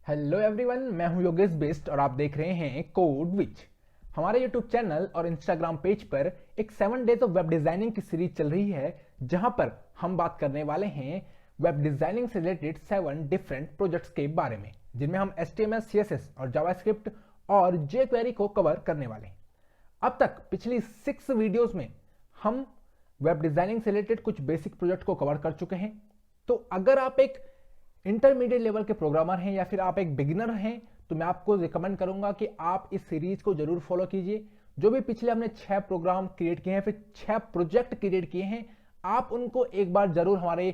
Hello everyone, मैं हूं Yogesh best और आप देख रहे हैं कोड विच। हमारे यूट्यूब चैनल और इंस्टाग्राम पेज पर एक 7 डेज ऑफ वेब डिजाइनिंग की सीरीज चल रही है, जहां पर हम बात करने वाले हैं वेब डिजाइनिंग से रिलेटेड 7 डिफरेंट प्रोजेक्ट्स के बारे में, जिनमें हम HTML, CSS और जावास्क्रिप्ट और jQuery को कवर करने वाले हैं। अब तक पिछली 6 वीडियोस में हम वेब डिजाइनिंग से रिलेटेड कुछ बेसिक प्रोजेक्ट को कवर कर चुके हैं। तो अगर आप एक इंटरमीडिएट लेवल के प्रोग्रामर हैं या फिर आप एक बिगिनर हैं, तो मैं आपको रिकमेंड करूंगा कि आप इस सीरीज को जरूर फॉलो कीजिए। जो भी पिछले हमने 6 प्रोग्राम क्रिएट किए हैं, फिर 6 प्रोजेक्ट क्रिएट किए हैं, आप उनको एक बार जरूर हमारे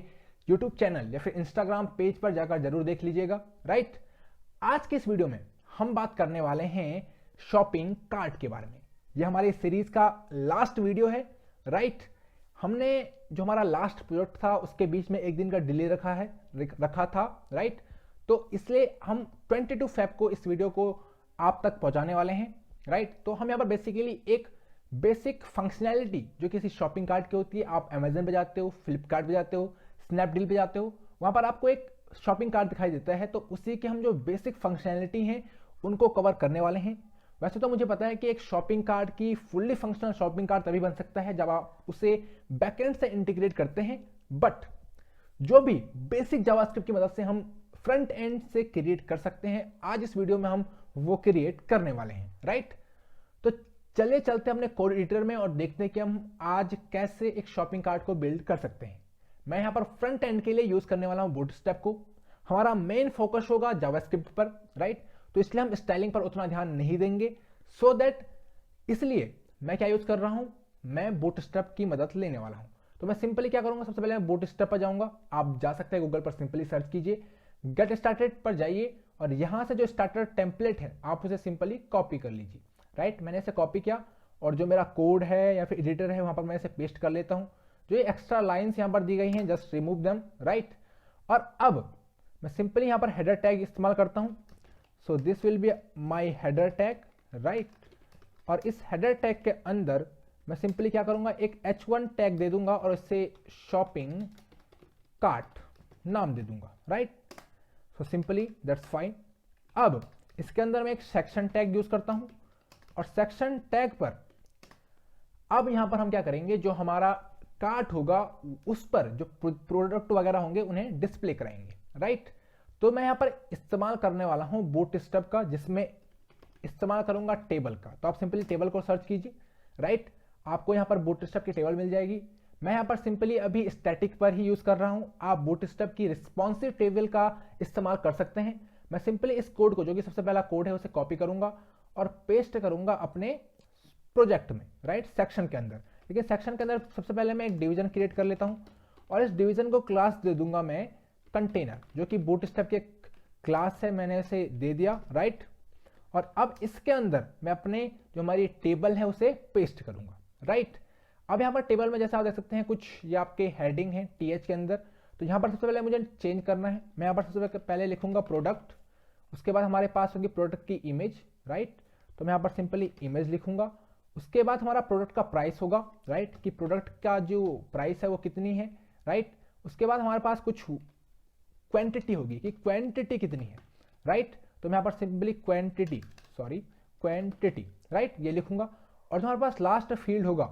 यूट्यूब चैनल या फिर इंस्टाग्राम पेज पर जाकर जरूर देख लीजिएगा। राइट, आज की इस वीडियो में हम बात करने वाले हैं शॉपिंग कार्ट के बारे में। यह हमारी सीरीज का लास्ट वीडियो है। राइट, हमने जो हमारा लास्ट प्रोजेक्ट था उसके बीच में एक दिन का डिले रखा था। राइट, तो इसलिए हम 22 फेब को इस वीडियो को आप तक पहुंचाने वाले हैं। राइट, तो हम यहाँ पर बेसिकली एक बेसिक फंक्शनैलिटी जो किसी शॉपिंग कार्ट की होती है, आप अमेजन पे जाते हो, फ्लिपकार्ट पे जाते हो, स्नैपडील पे जाते हो, वहां पर आपको एक शॉपिंग कार्ट दिखाई देता है। तो उसी के हम जो बेसिक फंक्शनैलिटी हैं उनको कवर करने वाले हैं। वैसे तो मुझे पता है कि एक शॉपिंग कार्ट की फुल्ली फंक्शनल शॉपिंग कार्ट तभी बन सकता है जब आप उसे बैकएंड से इंटीग्रेट करते हैं, बट जो भी बेसिक जावास्क्रिप्ट की मदद से हम फ्रंट एंड से क्रिएट कर सकते हैं, आज इस वीडियो में हम वो क्रिएट करने वाले हैं। राइट, तो चलिए चलते हैं अपने कोड एडिटर में और देखते हैं कि हम आज कैसे एक शॉपिंग कार्ट को बिल्ड कर सकते हैं। मैं यहां पर फ्रंट एंड के लिए यूज करने वाला हूं बूटस्ट्रैप को। हमारा मेन फोकस होगा जावास्क्रिप्ट पर। राइट, तो इसलिए हम स्टाइलिंग पर उतना ध्यान नहीं देंगे, सो दैट इसलिए मैं क्या यूज कर रहा हूं, मैं बूटस्ट्रैप की मदद लेने वाला हूं। तो मैं सिंपली क्या करूंगा, सबसे पहले मैं बूटस्ट्रैप पर जाऊंगा। आप जा सकते हैं गूगल पर, सिंपली सर्च कीजिए, गेट स्टार्टेड पर जाइए और यहां से जो स्टार्टर टेम्पलेट है आप उसे सिंपली कॉपी कर लीजिए। राइट, मैंने इसे कॉपी किया और जो मेरा कोड है या फिर एडिटर है वहां पर मैं इसे पेस्ट कर लेता हूं। जो ये एक्स्ट्रा लाइन्स यहां पर दी गई हैं, जस्ट रिमूव देम। राइट, और अब मैं सिंपली यहां पर हेडर टैग इस्तेमाल करता हूं। So this will be my header tag. Right, और इस हेडर टैग के अंदर मैं सिंपली क्या करूंगा, एक H1 टैग दे दूंगा और इसे शॉपिंग कार्ट नाम दे दूंगा। Right, so simply that's fine. अब इसके अंदर मैं एक सेक्शन टैग यूज करता हूं और सेक्शन टैग पर अब यहां पर हम क्या करेंगे, जो हमारा कार्ट होगा उस पर जो प्रोडक्ट वगैरह होंगे उन्हें डिस्प्ले कराएंगे। राइट, तो मैं यहां पर इस्तेमाल करने वाला हूं बूटस्ट्रैप का, जिसमें इस्तेमाल करूंगा टेबल का। तो आप सिंपली टेबल को सर्च कीजिए। राइट, आपको यहां पर बूटस्ट्रैप की टेबल मिल जाएगी। मैं यहां पर सिंपली अभी स्टैटिक पर ही यूज कर रहा हूं, आप बूटस्ट्रैप की रिस्पॉन्सिव टेबल का इस्तेमाल कर सकते हैं। मैं सिंपली इस कोड को, जो कि सबसे पहला कोड है, उसे कॉपी करूंगा और पेस्ट करूंगा अपने प्रोजेक्ट में। राइट, सेक्शन के अंदर। लेकिन सेक्शन के अंदर सबसे पहले मैं एक डिवीजन क्रिएट कर लेता हूं और इस डिवीजन को क्लास दे दूंगा मैं कंटेनर, जो कि बूटस्ट्रैप के क्लास है, मैंने इसे दे दिया। राइट, और अब इसके अंदर मैं अपने जो हमारी टेबल है उसे पेस्ट करूंगा। राइट, अब यहाँ पर टेबल में जैसा आप देख सकते हैं कुछ ये आपके हेडिंग है TH के अंदर। तो यहाँ पर सबसे पहले मुझे चेंज करना है। मैं यहाँ पर सबसे पहले लिखूंगा प्रोडक्ट, उसके बाद हमारे पास होगी प्रोडक्ट की इमेज। राइट, तो मैं यहाँ पर सिंपली इमेज लिखूंगा। उसके बाद हमारा प्रोडक्ट का प्राइस होगा। राइट, कि प्रोडक्ट का जो प्राइस है वो कितनी है। राइट, उसके बाद हमारे पास कुछ क्वांटिटी होगी कि क्वांटिटी कितनी है। राइट, तो मैं यहाँ पर सिंपली क्वांटिटी राइट ये लिखूंगा। और जो हमारे पास लास्ट फील्ड होगा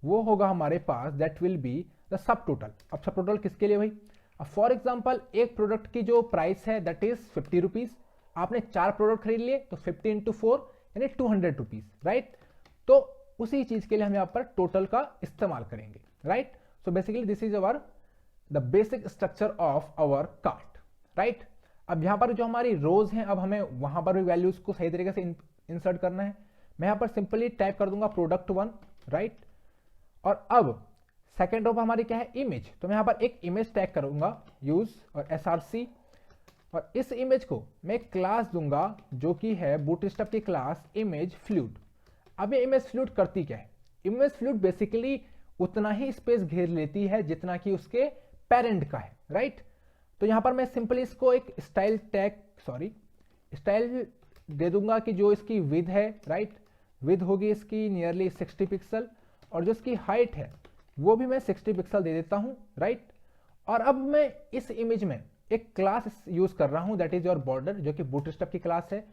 वो होगा हमारे पास that will be the subtotal. अब सब टोटल किसके लिए भाई, अब फॉर एग्जांपल एक प्रोडक्ट की जो प्राइस है दैट इज 50 रुपीज। आपने 4 प्रोडक्ट खरीद लिए तो 50 इंटू 4 यानी 200 रुपीज। राइट, तो उसी चीज के लिए हम यहाँ पर टोटल का इस्तेमाल करेंगे। Right, so basically this is our the basic structure of our cart. Right, अब यहाँ पर जो हमारी रोज हैं, अब हमें वहां पर भी वैल्यूज को सही तरीके से इंसर्ट करना है। मैं यहाँ पर सिंपली टाइप कर दूंगा प्रोडक्ट 1। राइट, और अब सेकेंड रो पर हमारी क्या है, इमेज। तो मैं यहाँ पर एक इमेज टैग करूंगा यूज और SRC, और इस इमेज को मैं एक क्लास दूंगा जो कि है बूटस्ट्रैप की क्लास इमेज फ्लूइड। अब ये इमेज फ्लूइड करती क्या है, इमेज फ्लूइड बेसिकली उतना ही स्पेस घेर लेती है जितना कि उसके पेरेंट का है। राइट, तो यहां पर मैं सिंपली इसको एक स्टाइल दे दूंगा कि जो इसकी विड्थ है। राइट, विड्थ होगी इसकी नियरली 60 पिक्सल और जो इसकी हाइट है वो भी मैं 60 पिक्सल दे देता हूं। राइट, और अब मैं इस इमेज में एक क्लास यूज कर रहा हूं दैट इज योर बॉर्डर, जो कि बूटस्ट्रैप की क्लास है,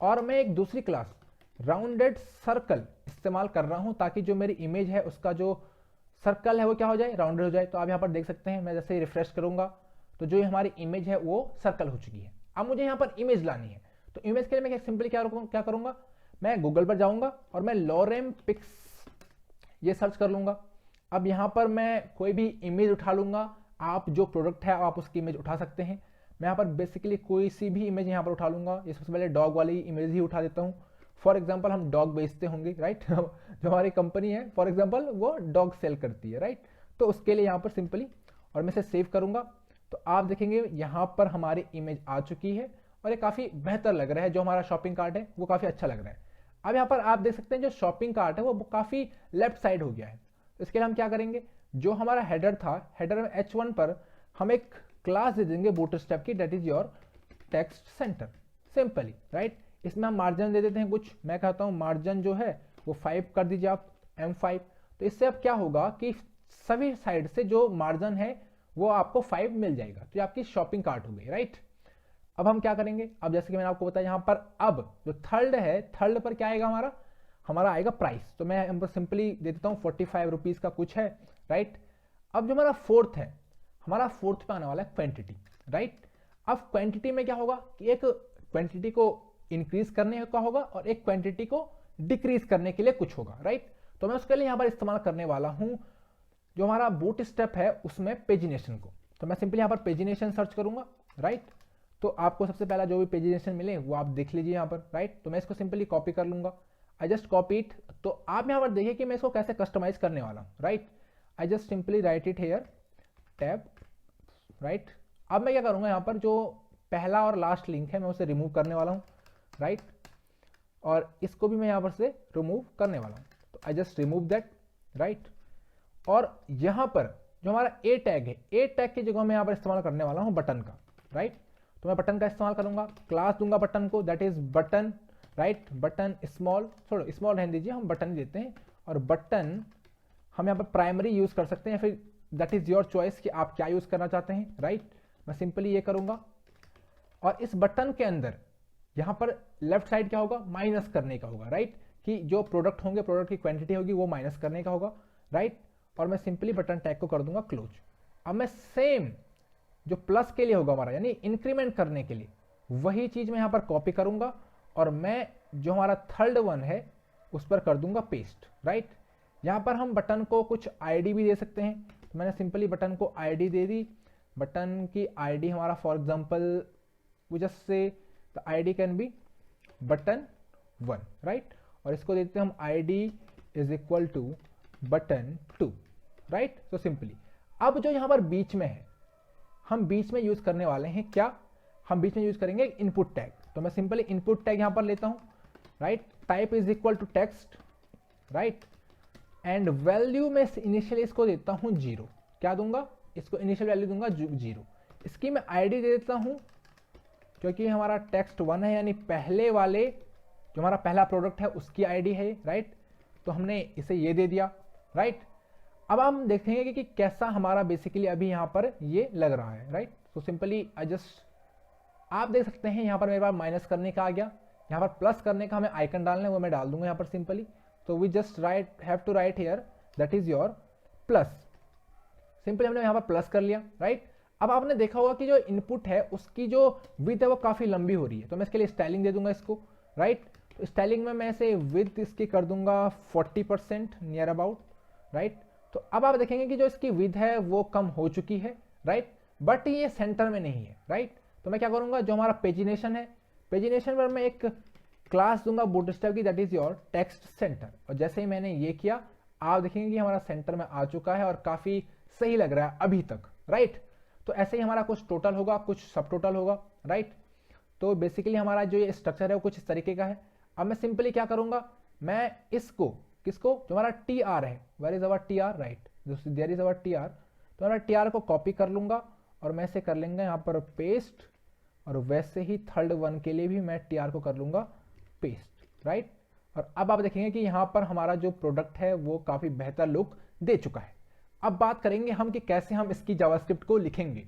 और मैं एक दूसरी क्लास राउंडेड सर्कल इस्तेमाल कर रहा हूं ताकि जो मेरी इमेज है उसका जो सर्कल है वो क्या हो जाए, राउंडेड हो जाए। तो आप यहाँ पर देख सकते हैं, मैं जैसे ही रिफ्रेश करूंगा तो जो हमारी इमेज है वो सर्कल हो चुकी है। अब मुझे यहाँ पर इमेज लानी है, तो इमेज के लिए मैं सिंपली क्या करूंगा, मैं गूगल पर जाऊंगा और मैं लॉरेम पिक्स ये सर्च कर लूंगा। अब यहाँ पर मैं कोई भी इमेज उठा लूंगा, आप जो प्रोडक्ट है आप उसकी इमेज उठा सकते हैं। मैं यहाँ पर बेसिकली कोई सी भी इमेज यहाँ पर उठा लूंगा। ये सबसे पहले डॉग वाली इमेज ही उठा देता हूँ। फॉर एग्जाम्पल हम डॉग बेचते होंगे, राइट जो हमारी कंपनी है फॉर एग्जाम्पल वो डॉग सेल करती है, राइट। तो उसके लिए यहाँ पर सिंपली, और मैं इसे सेव करूंगा तो आप देखेंगे यहाँ पर हमारी इमेज आ चुकी है और ये काफ़ी बेहतर लग रहा है। जो हमारा शॉपिंग कार्ट है वो काफ़ी अच्छा लग रहा है। अब यहाँ पर आप देख सकते हैं जो शॉपिंग कार्ट है वो काफ़ी लेफ्ट साइड हो गया है। इसके लिए हम क्या करेंगे, जो हमारा हेडर था, हेडर में H1 पर हम एक क्लास दे देंगे बूटस्ट्रैप की, that is your text centre, simply, right. इसमें हम मार्जिन दे देते हैं कुछ, मैं कहता हूँ मार्जिन जो है वो 5 कर दीजिए आप, M5। तो इससे अब क्या होगा कि सभी साइड से जो मार्जिन है वो आपको 5 मिल जाएगा। तो ये आपकी शॉपिंग कार्ट हो गई, राइट। अब हम क्या करेंगे, अब जैसे कि मैंने आपको बताया यहाँ पर अब जो थर्ड है, थर्ड पर क्या आएगा, हमारा आएगा प्राइस। तो मैं यहाँ पर सिंपली दे देता हूँ 45 रुपीज का कुछ है, राइट। अब जो हमारा फोर्थ है, हमारा फोर्थ पे आने वाला है क्वांटिटी, राइट। अब क्वांटिटी में क्या होगा कि एक क्वांटिटी को इंक्रीज करने का होगा और एक क्वांटिटी को डिक्रीज करने के लिए कुछ होगा, राइट। तो मैं उसके लिए यहाँ पर इस्तेमाल करने वाला हूँ जो हमारा बूटस्ट्रैप है उसमें पेजिनेशन को। तो मैं सिंपली यहाँ पर पेजिनेशन सर्च करूंगा, राइट। तो आपको सबसे पहला जो भी पेजिनेशन मिले वो आप देख लीजिए यहाँ पर, राइट। तो मैं इसको सिंपली कॉपी कर लूंगा, आई जस्ट कॉपी इट। तो आप यहाँ पर देखिए कि मैं इसको कैसे कस्टमाइज करने वाला हूँ, right. I just simply write it here, tab, right. अब मैं क्या करूँगा, यहाँ पर जो पहला और लास्ट लिंक है मैं उसे रिमूव करने वाला हूँ, राइट। और इसको भी मैं यहाँ पर से रिमूव करने वाला हूँ। तो I just remove that, right. और यहाँ पर जो हमारा ए टैग है, ए टैग की जगह मैं यहाँ पर इस्तेमाल करने वाला हूँ बटन का, राइट। तो मैं बटन का इस्तेमाल करूंगा, क्लास दूंगा बटन को, that is button, right. Button small, छोड़ो स्मॉल रहने दीजिए, हम बटन देते हैं। और बटन हम यहाँ पर प्राइमरी यूज कर सकते हैं, फिर दैट इज योर चॉइस कि आप क्या यूज करना चाहते हैं, राइट। मैं सिंपली ये करूंगा और इस बटन के अंदर यहाँ पर लेफ्ट साइड क्या होगा, माइनस करने का होगा, राइट। कि जो प्रोडक्ट होंगे, प्रोडक्ट की क्वांटिटी होगी वो माइनस करने का होगा, राइट। और मैं सिंपली बटन टैग को कर दूंगा क्लोज। अब मैं सेम जो प्लस के लिए होगा हमारा, यानी इंक्रीमेंट करने के लिए, वही चीज मैं यहाँ पर कॉपी करूंगा और मैं जो हमारा थर्ड वन है उस पर कर दूंगा पेस्ट, राइट। यहाँ पर हम बटन को कुछ आईडी भी दे सकते हैं। तो मैंने सिंपली बटन को आईडी दे दी। बटन की आईडी हमारा for example we just say the ID can be button 1, right. और इसको देते हैं हम ID is equal to button 2, right. तो सिंपली अब जो यहाँ पर बीच में है, हम बीच में यूज करने वाले हैं क्या, हम बीच में यूज करेंगे इनपुट टैग। तो मैं सिंपली इनपुट टैग यहां पर लेता हूं, right. Type is equal to text, right. And value में इनिशियली इसको देता हूं 0। क्या दूंगा, इसको इनिशियल वैल्यू दूंगा 0। इसकी मैं आईडी दे देता हूं क्योंकि हमारा टेक्स्ट 1 है, यानी पहले वाले जो हमारा पहला प्रोडक्ट है उसकी आईडी है, राइट। तो हमने इसे ये दे दिया, राइट। अब हम देखेंगे कि कैसा हमारा बेसिकली अभी यहाँ पर ये लग रहा है, राइट। तो सिंपली एडजस्ट, आप देख सकते हैं यहाँ पर मेरे पास माइनस करने का आ गया, यहाँ पर प्लस करने का हमें आइकन डालना है, वो मैं डाल दूंगा यहाँ पर सिंपली। तो we just have to write here that is your plus. Simply हमने यहाँ पर प्लस कर लिया, राइट। अब आपने देखा होगा कि जो इनपुट है उसकी जो विड्थ है वो काफी लंबी हो रही है। तो मैं इसके लिए स्टाइलिंग दे दूंगा इसको, राइट। तो स्टाइलिंग में मैं इसे विड्थ इसकी कर दूंगा 40% नियर अबाउट, राइट। तो अब आप देखेंगे कि जो इसकी विड्थ है वो कम हो चुकी है, राइट। बट ये सेंटर में नहीं है, राइट। तो मैं क्या करूंगा, जो हमारा पेजिनेशन है, पेजिनेशन पर मैं एक क्लास दूंगा बूटस्ट्रैप की, that is your text centre. और जैसे ही मैंने ये किया, आप देखेंगे कि हमारा सेंटर में आ चुका है और काफी सही लग रहा है अभी तक, राइट। तो ऐसे ही हमारा कुछ टोटल होगा, कुछ सब टोटल होगा, राइट। तो बेसिकली हमारा जो ये स्ट्रक्चर है वो कुछ इस तरीके का है। अब मैं सिंपली क्या करूंगा, मैं इसको, किसको, जो हमारा टी आर है, where is our T R, right, there is our T R. तो हमारा टी आर को कॉपी कर लूंगा और मैं इसे कर लेंगे यहाँ पर पेस्ट। और वैसे ही थर्ड वन के लिए भी मैं टी आर को कर लूंगा पेस्ट, राइट। और अब आप देखेंगे कि यहाँ पर हमारा जो प्रोडक्ट है वो काफी बेहतर लुक दे चुका है। अब बात करेंगे हम कि कैसे हम इसकी जावास्क्रिप्ट को लिखेंगे।